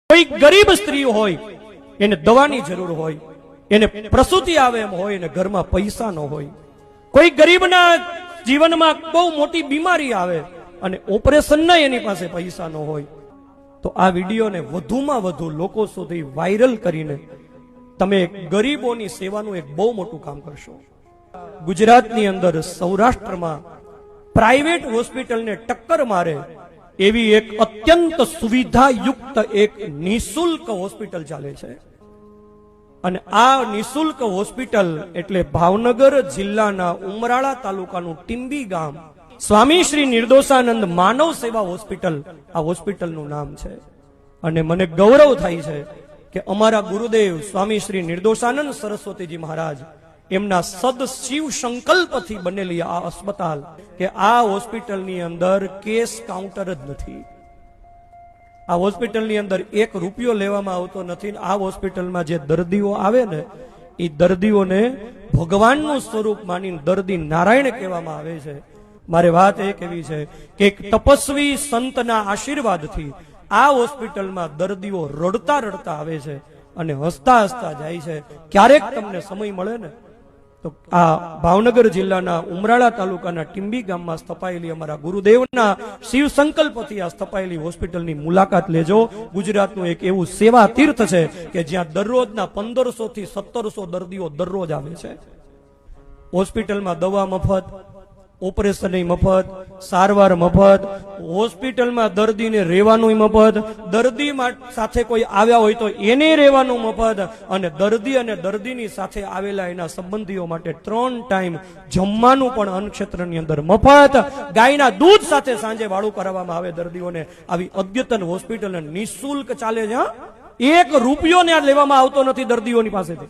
कोई गरीब स्त्री होय एने दवानी जरूर होय, एने प्रसूति आवे एम होय ने घरमां पैसा न होय, कोई गरीबना जीवनमां बहु मोटी बीमारी आवे अने ऑपरेशनना एनी पासे पैसा न होय, तो आ विडियोने वधुमां वधु लोको सुधी वायरल करीने तमे गरीबोनी सेवानुं एक बहु मोटुं काम करशो। गुजरातनी अंदर सौराष्ट्रमा प्राइवेट होस्पिटल ने टक्कर मारे एवी एक अत्यंत सुविधायुक्त एक निशुल्क होस्पिटल चाले छे अने आ निशुल्क होस्पिटल एटले भावनगर जिल्लाना उमराळा तालुकानुं टींबी गाम स्वामी श्री निर्दोषानंद मानव सेवा होस्पिटल आ होस्पिટલનું નામ છે। અને મને ગૌરવ થાય છે કે અમારા ગુરુદેવ સ્વામી શ્રી નિર્દોષાનંદ સરસ્વતીજી મહારાજ એમના સદ શિવ સંકલ્પથી બનેલી આ अस्पताल કે આ હોસ્પિટલની અંદર કેસ કાઉન્ટર જ નથી। આ હોસ્પિટલની અંદર એક રૂપિયો લેવામાં આવતો નથી। આ હોસ્પિટલમાં જે દર્દીઓ આવે ને એ દર્દીઓને ભગવાનનું સ્વરૂપ માનીને દર્દી નારાયણ કહેવામાં આવે છે। મારે વાત એ કહેવી છે કે એક તપસ્વી સંતના આશીર્વાદથી આ હોસ્પિટલમાં દર્દીઓ રડતા રડતા આવે છે અને હસતા હસતા જાય છે। ક્યારેક તમને સમય મળે ને तो आ भावनगर जिल्लाना उमराळा तालुकाना टींबी गाममां स्थापायेली अमारा गुरुदेवना शिव संकल्पथी आ स्थापायेली होस्पिટલની मुलाकात लेजो। गुजरातनुं एक एवुं सेवा तीर्थ छे के ज्यां दररोजना 1500 થી 1700 दर्दीओ दररोज आवे छे। होस्पिટલमां दवा मफत, ऑपरेशन मफत, सारवार मफत, होस्पिटल में दर्दी ने रेवानुं मफत, दर्दी साथे कोई आव्या होय तो एने रेवानुं मफत अने दर्दी अने दर्दीनी साथे आवेला एना संबंधीओ माटे 3 टाइम जमवानुं पण अन्न अंदर मफत। गायना दूध साथे सांजे वाळुं कराववामां आवे दर्दीओने। आवी अद्यतन होस्पिटल निशुल्क चाले छे। 1 रूपियो ने लेवामां आवतो नथी दर्दीओनी पासेथी।